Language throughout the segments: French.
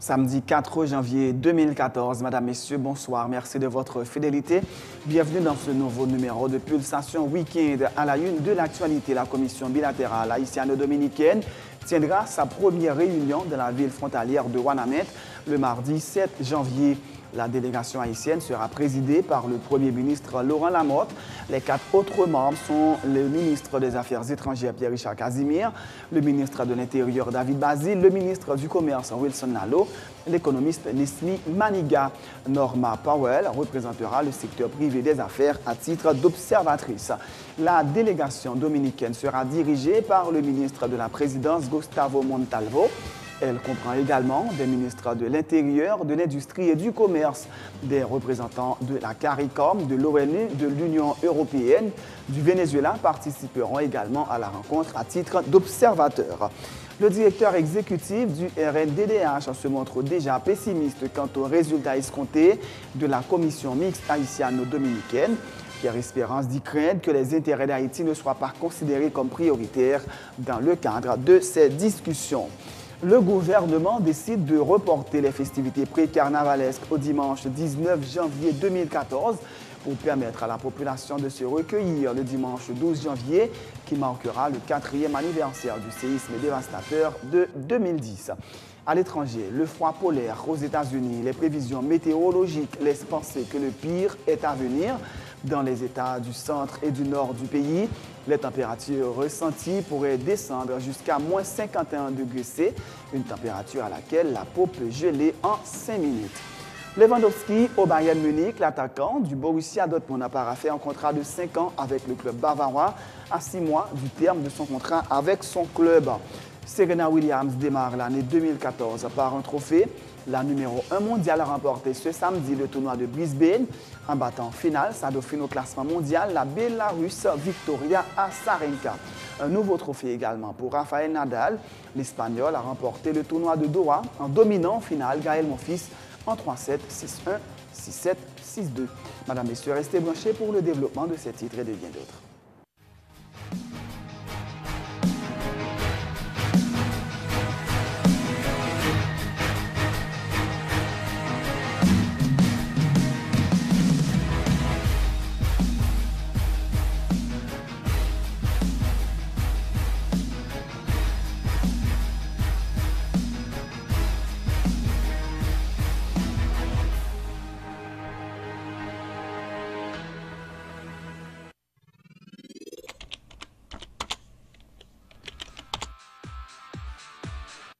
Samedi 4 janvier 2014. Madame, Messieurs, bonsoir. Merci de votre fidélité. Bienvenue dans ce nouveau numéro de Pulsation Week-end. À la une de l'actualité, la commission bilatérale haïtiano-dominicaine tiendra sa première réunion de la ville frontalière de Ouanamètre le mardi 7 janvier. La délégation haïtienne sera présidée par le Premier ministre Laurent Lamotte. Les 4 autres membres sont le ministre des Affaires étrangères Pierre-Richard Casimir, le ministre de l'Intérieur David Basile, le ministre du Commerce Wilson Nalo, l'économiste Nesmi Maniga. Norma Powell représentera le secteur privé des affaires à titre d'observatrice. La délégation dominicaine sera dirigée par le ministre de la Présidence Gustavo Montalvo. Elle comprend également des ministres de l'Intérieur, de l'Industrie et du Commerce, des représentants de la CARICOM, de l'ONU, de l'Union européenne, du Venezuela participeront également à la rencontre à titre d'observateurs. Le directeur exécutif du RNDDH se montre déjà pessimiste quant aux résultats escomptés de la commission mixte haïtiano-dominicaine. Pierre Espérance dit craindre que les intérêts d'Haïti ne soient pas considérés comme prioritaires dans le cadre de ces discussions. Le gouvernement décide de reporter les festivités pré-carnavalesques au dimanche 19 janvier 2014 pour permettre à la population de se recueillir le dimanche 12 janvier qui marquera le 4e anniversaire du séisme dévastateur de 2010. À l'étranger, le froid polaire aux États-Unis, les prévisions météorologiques laissent penser que le pire est à venir. Dans les États du centre et du nord du pays, les températures ressenties pourraient descendre jusqu'à moins 51 degrés C, une température à laquelle la peau peut geler en 5 minutes. Lewandowski au Bayern Munich, l'attaquant du Borussia Dortmund a paraphé un contrat de 5 ans avec le club bavarois à 6 mois du terme de son contrat avec son club. Serena Williams démarre l'année 2014 par un trophée. La numéro 1 mondiale a remporté ce samedi le tournoi de Brisbane en battant en finale sa dauphine au classement mondial, la Bélarusse Victoria Azarenka. Un nouveau trophée également pour Rafael Nadal. L'Espagnol a remporté le tournoi de Doha en dominant en finale Gaël Monfils en 3-7, 6-1, 6-7, 6-2. Madame, Messieurs, restez branchés pour le développement de ces titres et de bien d'autres.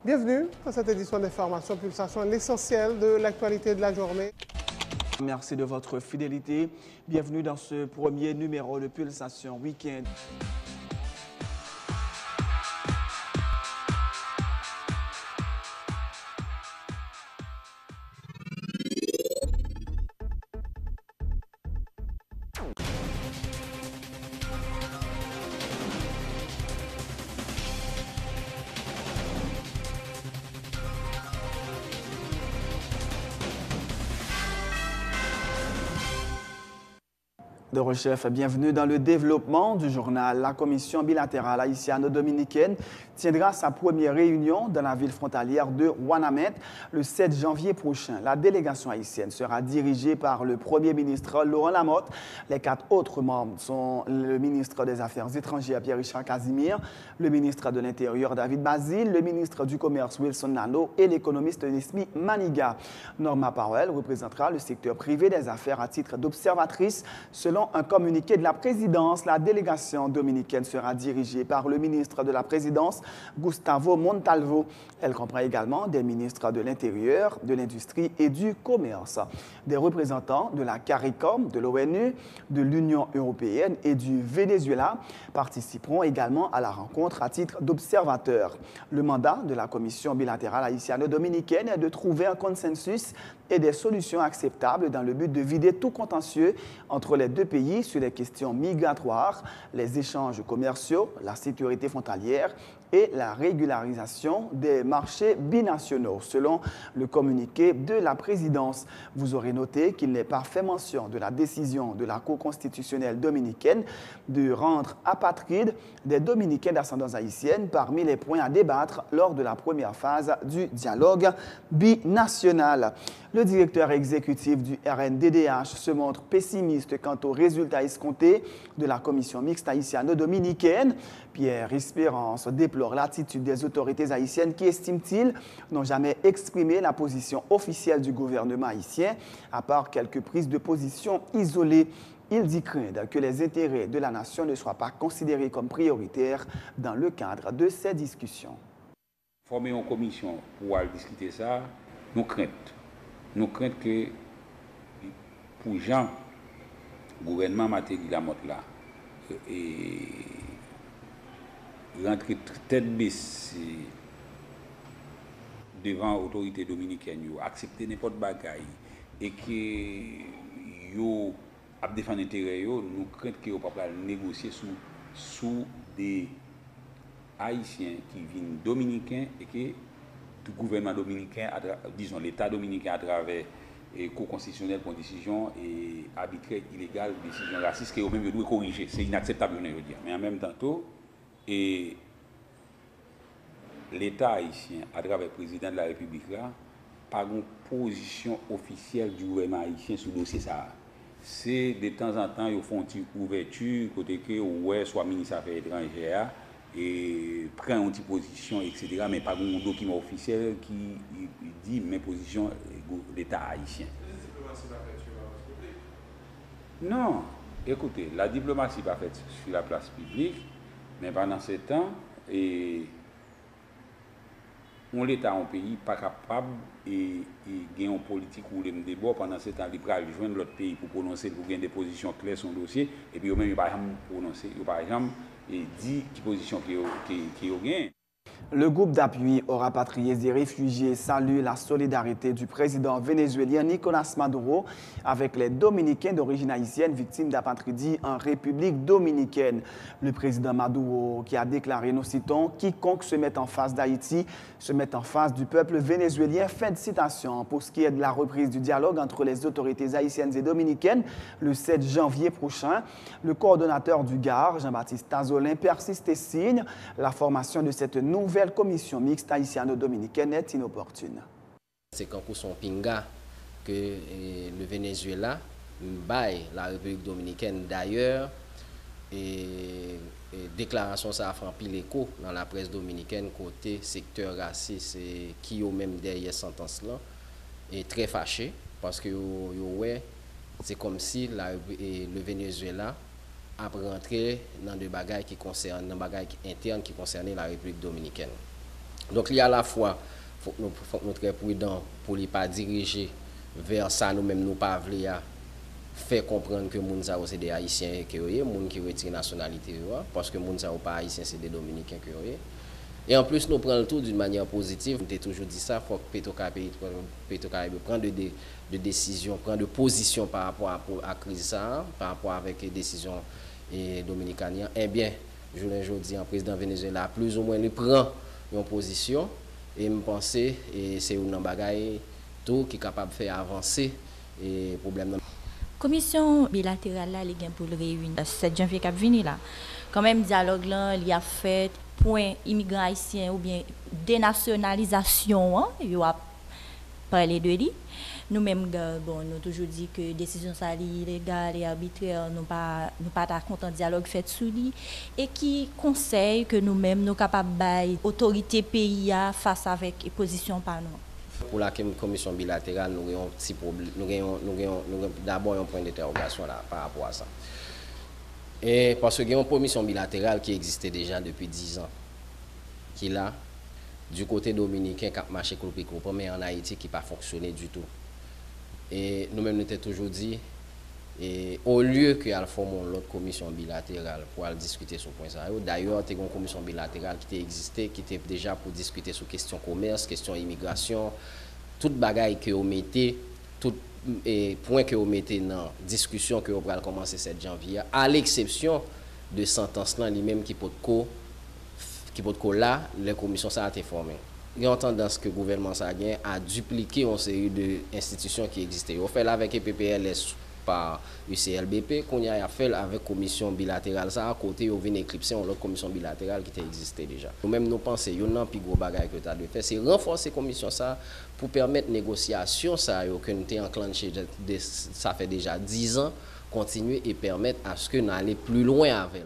Bienvenue dans cette édition d'Information Pulsation, l'essentiel de l'actualité de la journée. Merci de votre fidélité. Bienvenue dans ce premier numéro de Pulsation Week-end. De Rechef, bienvenue dans le développement du journal. La commission bilatérale haïtiano-dominicaine tiendra sa première réunion dans la ville frontalière de Ouanamètre le 7 janvier prochain. La délégation haïtienne sera dirigée par le Premier ministre Laurent Lamotte. Les 4 autres membres sont le ministre des Affaires étrangères Pierre-Richard Casimir, le ministre de l'Intérieur David Basile, le ministre du Commerce Wilson Nalo et l'économiste Nesmi Maniga. Norma Powell représentera le secteur privé des affaires à titre d'observatrice. Selon un communiqué de la présidence, la délégation dominicaine sera dirigée par le ministre de la Présidence, Gustavo Montalvo. Elle comprend également des ministres de l'Intérieur, de l'Industrie et du Commerce. Des représentants de la CARICOM, de l'ONU, de l'Union européenne et du Venezuela participeront également à la rencontre à titre d'observateurs. Le mandat de la commission bilatérale haïtiano-dominicaine est de trouver un consensus et des solutions acceptables dans le but de vider tout contentieux entre les deux pays pays sur les questions migratoires, les échanges commerciaux, la sécurité frontalière et la régularisation des marchés binationaux, selon le communiqué de la présidence. Vous aurez noté qu'il n'est pas fait mention de la décision de la Cour constitutionnelle dominicaine de rendre apatrides des Dominicains d'ascendance haïtienne parmi les points à débattre lors de la première phase du dialogue binational. Le directeur exécutif du RNDDH se montre pessimiste quant aux résultats escomptés de la commission mixte haïtiano-dominicaine. Pierre Espérance déplore l'attitude des autorités haïtiennes qui, estime-t-il, n'ont jamais exprimé la position officielle du gouvernement haïtien, à part quelques prises de position isolées. Il dit craindre que les intérêts de la nation ne soient pas considérés comme prioritaires dans le cadre de ces discussions. Former une commission pour discuter ça, nous craignons. Nous craignons que pour Jean, le gouvernement Matéli Lamotte là, et rentrer tête baissée devant l'autorité dominicaine, accepter n'importe bagaille et que yo a défendre intérêt, nous craignons que yo pas négocier sous des Haïtiens qui viennent dominicains et que le gouvernement dominicain, disons l'État dominicain à travers le Cour constitutionnelle pour une décision et arbitraire illégale, décision raciste, que eux-mêmes doivent corriger. C'est inacceptable, je veux dire. Mais en même temps, et l'État haïtien, à travers le président de la République, là, pas une position officielle du gouvernement haïtien sur le dossier ça. C'est de temps en temps, ils font une ouverture, côté que, ouais, soit ministre des Affaires étrangères, et prend une petite position, etc., mais pas un document officiel qui dit mes positions de l'État haïtien. Non, écoutez, la diplomatie n'est pas faite sur la place publique, mais pendant ce temps, l'État en pays pas capable et gagner une politique où les débats pendant ce temps, il va joindre l'autre pays pour prononcer, pour gagner des positions claires sur le dossier, et puis eux-mêmes, ils ne vont pas prononcer, par exemple, et dit qui position qui ont gagné. Le groupe d'appui aux rapatriés et réfugiés salue la solidarité du président vénézuélien Nicolas Maduro avec les Dominicains d'origine haïtienne victimes d'apatridie en République dominicaine. Le président Maduro qui a déclaré, nous citons, « Quiconque se met en face d'Haïti se met en face du peuple vénézuélien ». Fin de citation. Pour ce qui est de la reprise du dialogue entre les autorités haïtiennes et dominicaines le 7 janvier prochain, le coordonnateur du GAR, Jean-Baptiste Tazolin, persiste et signe la formation de cette nouvelle commission mixte haïtiano-dominicaine est inopportune. C'est quand son pinga que le Venezuela baille la République dominicaine d'ailleurs et déclaration ça a fait pile écho dans la presse dominicaine côté secteur raciste qui au même derrière sentence là est très fâché parce que ouais, c'est comme si le Venezuela a rentré dans des bagages qui concernent des bagages internes qui concernent la République dominicaine. Donc il y a à la fois faut que nous très prudents pour ne pas diriger vers ça nous-mêmes nous pas vouloir faire comprendre que moun ça c'est des haïtiens que moun qui retire nationalité parce que moun ça pas haïtien c'est des dominicains que et en plus nous prenons le tout d'une manière positive. On a toujours dit ça, faut que Petro-Caraïbes prenne de décisions, prenne de position par rapport à la crise ça, par rapport avec les décisions dominicaines. Eh bien, je le dis, le président Venezuela plus ou moins il prend une position et je pense que c'est un bagage tout qui est capable de faire avancer les problèmes. Commission bilatérale là, les gains pour le réunir 7 janvier qui vient là. Quand même dialogue là, il y a fait point immigrants haïtiens ou bien dénationalisation, hein, il a parlé de lui. Nous-mêmes, bon, nous toujours dit que décision ça illégale et arbitraire, nous pas content dialogue fait sous lui et qui conseille que nous-mêmes nous capables de autorité pays face avec position par nous. Pour la commission bilatérale, nous avons un petit problème, nous avons d'abord un point d'interrogation là par rapport à ça. Et parce qu'il y a une commission bilatérale qui existait déjà depuis 10 ans, qui là, du côté dominicain, qui a marché mais en Haïti, qui n'a pas fonctionné du tout. Et nous-mêmes, nous avons toujours dit, et au lieu qu'il y ait l'autre commission bilatérale pour discuter sur ce point, d'ailleurs, il y a une commission bilatérale qui existait, qui était déjà pour discuter sur questions commerce, questions immigration, toute bagaille que vous mettez, toute point que vous mettez dans la discussion que vous allez commencer 7 janvier, à l'exception de sentence là lui-même qui peut là, les commissions ça a été formées. Il y a une tendance que le gouvernement ça a dupliqué une série d'institutions qui existaient. On fait là avec EPPLS par UCLBP, qu'on y a fait avec commission bilatérale ça à côté, on vient éclipser une autre commission bilatérale qui existait déjà. Nous-mêmes nous pensons qu'il y a un plus gros bagage que tu as de faire, c'est renforcer la commission ça pour permettre négociation ça que nous avons enclenché ça fait déjà 10 ans, continuer et permettre à ce que nous allions plus loin avec.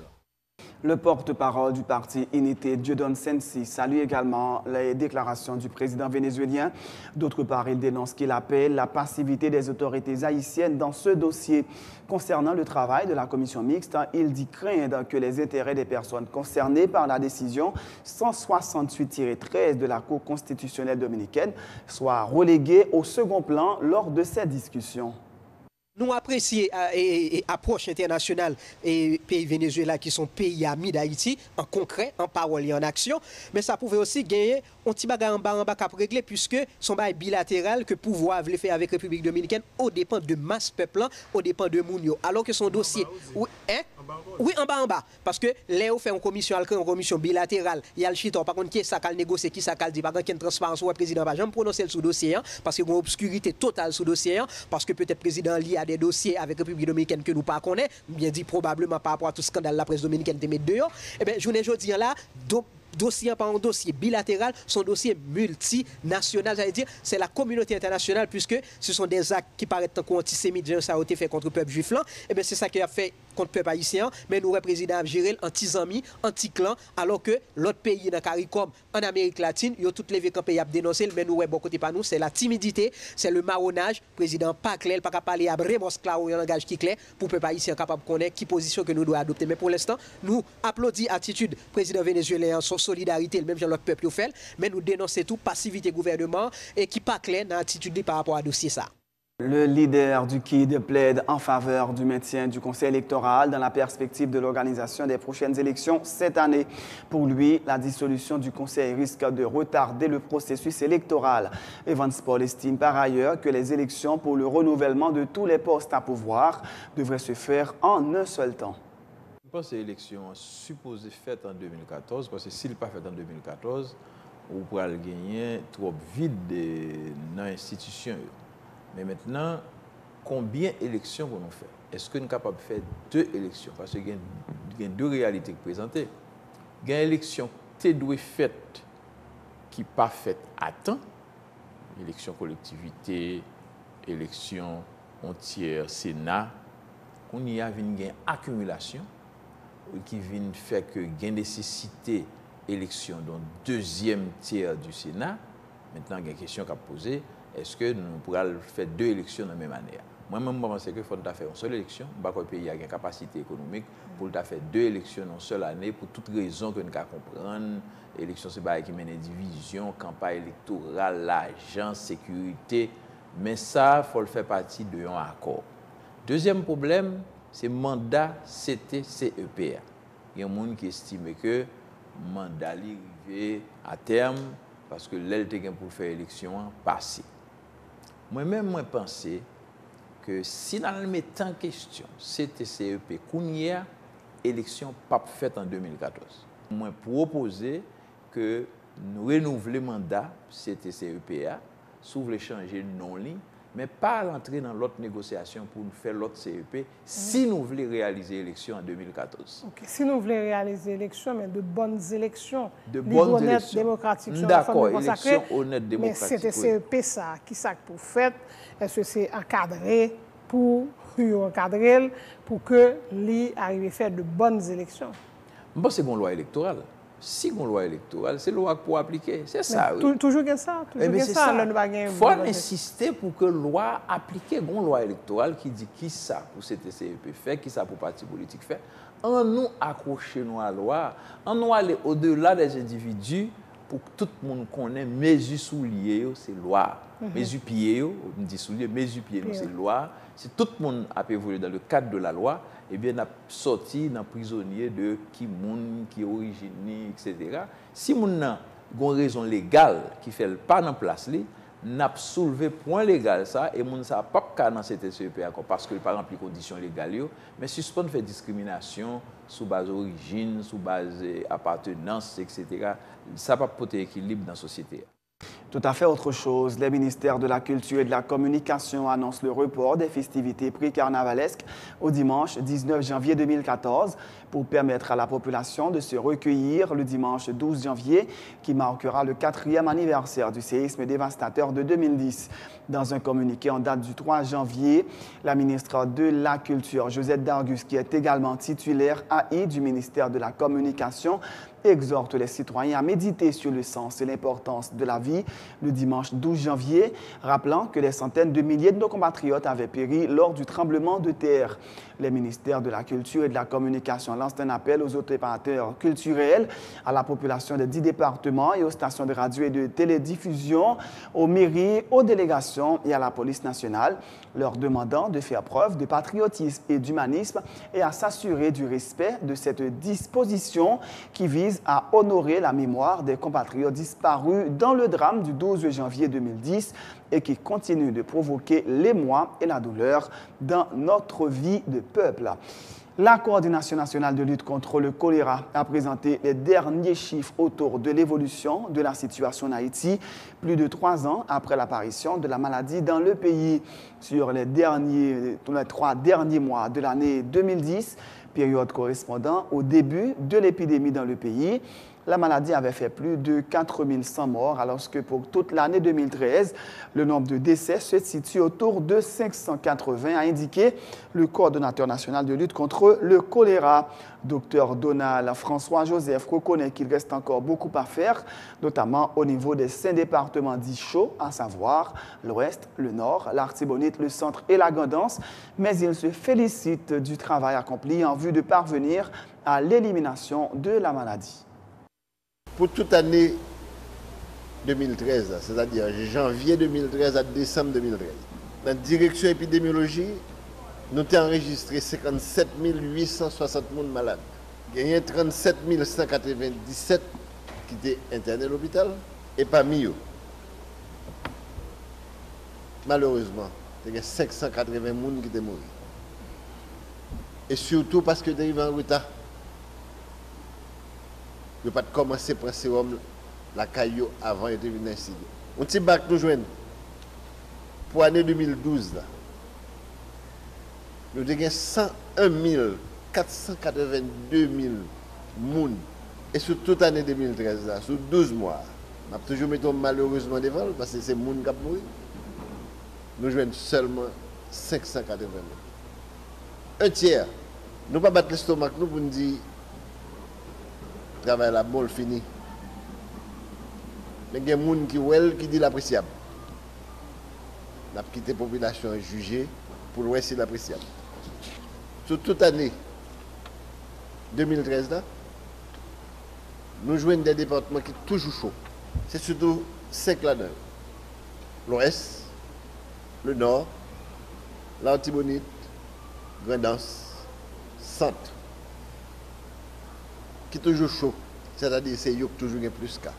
Le porte-parole du parti Unité, Dieudonne Sensi, salue également les déclarations du président vénézuélien. D'autre part, il dénonce qu'il appelle la passivité des autorités haïtiennes dans ce dossier. Concernant le travail de la commission mixte, il dit craindre que les intérêts des personnes concernées par la décision 168-13 de la Cour constitutionnelle dominicaine soient relégués au second plan lors de ces discussions. Nous apprécions et approche internationale et pays Venezuela qui sont pays amis d'Haïti en concret, en parole et en action, mais ça pouvait aussi gagner un petit bagage en bas cap réglé puisque son bail bilatéral que pouvoir veut faire avec République dominicaine au dépend de masse peuple, au dépend de Mounio, alors que son dossier oui en bas parce que Léo fait une commission bilatérale, il y a le chito par contre qui ça cal négocier qui ça cal dit par contre une transparence ou président pas jamais prononcer sous dossier parce que une obscurité totale sous dossier parce que peut-être président lié à des dossiers avec République dominicaine que nous pas connaît, bien dit probablement par rapport à tout scandale la presse dominicaine te met dehors. Et bien journée jodi là dossier par un dossier bilatéral, son dossier multinational, c'est-à-dire c'est la communauté internationale puisque ce sont des actes qui paraissent antisémites, ça a été fait contre le peuple juif là, et bien c'est ça qui a fait contre le peuple haïtien, mais nous président géré anti-zami, anti-clan, alors que l'autre pays dans CARICOM, en Amérique latine, ils ont tout levé quand pays a dénoncé, mais nous bon côté pas nous, c'est la timidité, c'est le marronnage, président pas clair, pas parler à Bremos clair ou un langage qui clair pour le peuple haïtien capable de connaître qui position que nous devons adopter. Mais pour l'instant, nous applaudissons l'attitude président vénézuélien son solidarité, le même genre l'autre peuple fait, mais nous dénonçons tout passivité gouvernement et qui pas clair dans l'attitude par rapport à dossier ça. Le leader du KID plaide en faveur du maintien du Conseil électoral dans la perspective de l'organisation des prochaines élections cette année. Pour lui, la dissolution du Conseil risque de retarder le processus électoral. Evans Paul estime par ailleurs que les élections pour le renouvellement de tous les postes à pouvoir devraient se faire en un seul temps. Je pense que l'élection supposée faite en 2014, parce que s'il n'est pas fait en 2014, on pourra gagner trop vite dans l'institution. Mais maintenant, combien d'élections qu'on fait? Est-ce qu'on est capable de faire 2 élections? Parce qu'il y a 2 réalités présentées. Il y a une élection qui doit faite qui n'est pas faite à temps. Élection collectivité, élection entière, Sénat. On y a une accumulation qui vient faire que il y a une nécessité d'élection dans le 2e tiers du Sénat. Maintenant, il y a une question à poser. Est-ce que nous pourrons faire 2 élections dans la même année? Moi-même, je pense qu'il faut faire une seule élection. Je pense que le pays a une capacité économique pour faire 2 élections dans une seule année pour toutes raisons que nous comprenons. L'élection, c'est qui mène une division, campagne électorale, l'argent, sécurité. Mais ça, il faut le faire partie d'un accord. Deuxième problème, c'est le mandat CTCEPA. Il y a des gens qui estiment que le mandat arrivé à terme parce que l'LTG pour faire l'élection passée. Moi-même, je pense que si nous mettons en question CTCEP, qu'on y a élection pas faite en 2014, je propose que nous renouvelons le mandat CTCEPA, si vous voulez changer de non-ligne, mais pas rentrer dans l'autre négociation pour nous faire l'autre CEP si nous voulons réaliser l'élection en 2014. Okay. Si nous voulons réaliser l'élection, mais de bonnes élections, de bonnes élections démocratiques. D'accord, élections honnêtes démocratiques. Mais c'était CEP ça, qui ça pour faire? Est-ce que c'est encadré pour encadrer pour que l'I arrive à faire de bonnes élections? Bon, c'est une loi électorale. Si on a une loi électorale, c'est la loi pour appliquer. C'est ça. Oui. Toujours que ça. Toujours ça. Il faut insister pour que la loi applique une loi électorale qui dit qui ça pour CTCEP fait, qui ça pour parti politique fait. En nous accrocher à la loi, en nous aller au-delà des individus pour que tout le monde connaisse mesures souliers, c'est loi. Mesures pieds, on dit souliers, mesures pieds, c'est loi. Si tout le monde a évolué dans le cadre de la loi, eh bien, on a sorti dans prisonnier de qui moun, qui origine, etc. Si moun a une raison légale qui fait pas dans place, n'a soulevé point légal ça et moun ça pas ka dans cette CEP encore parce que par rempli conditions légales mais suspend fait discrimination sous base origine, sous base appartenance etc. Ça pas porter équilibre dans la société. Tout à fait autre chose. Les ministères de la Culture et de la Communication annoncent le report des festivités pré-carnavalesques au dimanche 19 janvier 2014 pour permettre à la population de se recueillir le dimanche 12 janvier qui marquera le 4e anniversaire du séisme dévastateur de 2010. Dans un communiqué en date du 3 janvier, la ministre de la Culture, Josette Dargus, qui est également titulaire AI du ministère de la Communication, exhorte les citoyens à méditer sur le sens et l'importance de la vie le dimanche 12 janvier, rappelant que des centaines de milliers de nos compatriotes avaient péri lors du tremblement de terre. Les ministères de la Culture et de la Communication lancent un appel aux opérateurs culturels, à la population des 10 départements et aux stations de radio et de télédiffusion, aux mairies, aux délégations et à la police nationale, leur demandant de faire preuve de patriotisme et d'humanisme et à s'assurer du respect de cette disposition qui vise à honorer la mémoire des compatriotes disparus dans le drame du 12 janvier 2010 et qui continue de provoquer l'émoi et la douleur dans notre vie de peuple. La Coordination nationale de lutte contre le choléra a présenté les derniers chiffres autour de l'évolution de la situation en Haïti, plus de 3 ans après l'apparition de la maladie dans le pays. Sur les 3 derniers mois de l'année 2010, période correspondant au début de l'épidémie dans le pays, la maladie avait fait plus de 4100 morts, alors que pour toute l'année 2013, le nombre de décès se situe autour de 580, a indiqué le coordonnateur national de lutte contre le choléra. Dr Donald François-Joseph reconnaît qu'il reste encore beaucoup à faire, notamment au niveau des 5 départements dits chauds, à savoir l'Ouest, le Nord, l'Artibonite, le Centre et la Gandance, mais il se félicite du travail accompli en vue de parvenir à l'élimination de la maladie. Pour toute année 2013, c'est-à-dire janvier 2013 à décembre 2013, dans la direction épidémiologie, nous avons enregistré 57 860 personnes malades. Il y a 37 197 qui étaient internés à l'hôpital et parmi eux, malheureusement, il y a 580 personnes qui étaient morts. Et surtout parce que ils arrivent en retard. Ils n'ont pas commencé à prendre sérum la caillou avant de venir ici. On petit bac nous joignent pour l'année 2012. Là. Nous avons 101 482 000 personnes. Et sur toute l'année 2013, là, sur 12 mois, nous toujours mettons malheureusement devant parce que c'est les gens qui ont mouru. Nous jouons seulement 580 000. Un tiers. Nous ne pouvons pas battre l'estomac nous pour nous dire travail la bonne fini. Mais il y a des gens qui disent l'appréciable. La petite population est jugée pour le c'est l'appréciable. Sur toute l'année 2013, là, nous jouons des départements qui sont toujours chauds. C'est surtout 5 là-dedans. L'Ouest, le Nord, l'Artibonite, Grandance, Centre. Qui est toujours chaud. C'est-à-dire que c'est eux qui toujours plus de cas.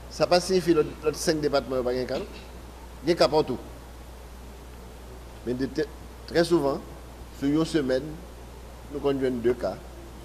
Ça ne signifie que les 5 départements n'ont pas de cas. Il y a des cas partout. Mais très souvent, sur une semaine, nous avons 2 cas.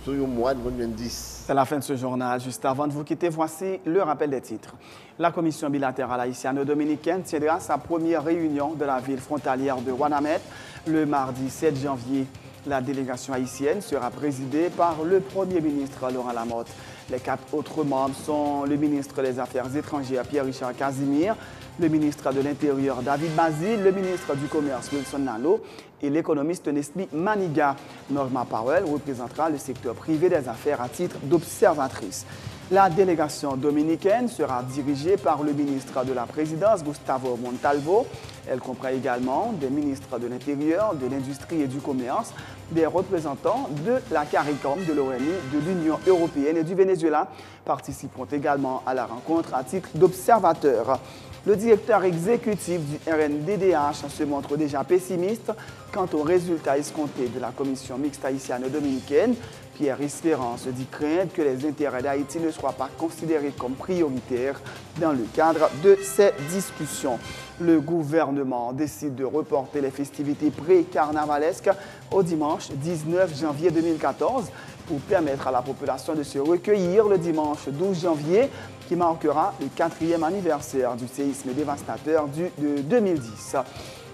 Sur un mois, nous avons 10. C'est la fin de ce journal. Juste avant de vous quitter, voici le rappel des titres. La commission bilatérale haïtiano-dominicaine tiendra sa première réunion de la ville frontalière de Ouanamet le mardi 7 janvier. La délégation haïtienne sera présidée par le Premier ministre Laurent Lamotte. Les 4 autres membres sont le ministre des Affaires étrangères Pierre-Richard Casimir, le ministre de l'Intérieur David Basile, le ministre du Commerce Wilson Nalo et l'économiste Nesli Maniga. Norma Powell représentera le secteur privé des affaires à titre d'observatrice. La délégation dominicaine sera dirigée par le ministre de la Présidence, Gustavo Montalvo. Elle comprend également des ministres de l'Intérieur, de l'Industrie et du Commerce, des représentants de la CARICOM, de l'ONU, de l'Union européenne et du Venezuela participeront également à la rencontre à titre d'observateurs. Le directeur exécutif du RNDDH se montre déjà pessimiste quant aux résultats escomptés de la commission mixte haïtiano-dominicaine Pierre Espérance dit craindre que les intérêts d'Haïti ne soient pas considérés comme prioritaires dans le cadre de ces discussions. Le gouvernement décide de reporter les festivités pré-carnavalesques au dimanche 19 janvier 2014 pour permettre à la population de se recueillir le dimanche 12 janvier qui marquera le 4e anniversaire du séisme dévastateur de 2010.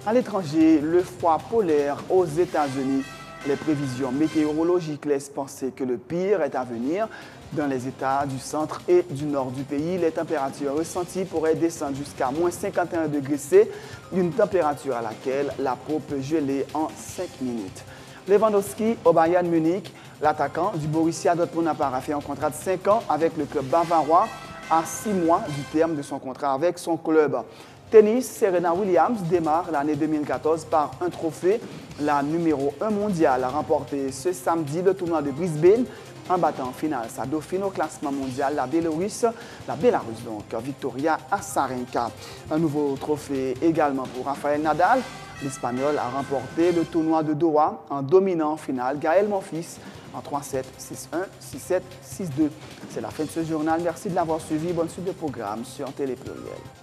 À l'étranger, le froid polaire aux États-Unis. Les prévisions météorologiques laissent penser que le pire est à venir. Dans les États du centre et du nord du pays, les températures ressenties pourraient descendre jusqu'à moins 51 degrés C, une température à laquelle la peau peut geler en 5 minutes. Lewandowski au Bayern Munich, l'attaquant du Borussia Dortmund a paraphé un contrat de 5 ans avec le club bavarois à 6 mois du terme de son contrat avec son club. Tennis, Serena Williams démarre l'année 2014 par un trophée. La numéro 1 mondiale a remporté ce samedi le tournoi de Brisbane en battant en finale sa dauphine au classement mondial, la Bélarusse donc, Victoria Azarenka. Un nouveau trophée également pour Rafael Nadal. L'Espagnol a remporté le tournoi de Doha en dominant en finale Gaël Monfils en 3-7, 6-1, 6-7, 6-2. C'est la fin de ce journal. Merci de l'avoir suivi. Bonne suite de programme sur Télé Pluriel.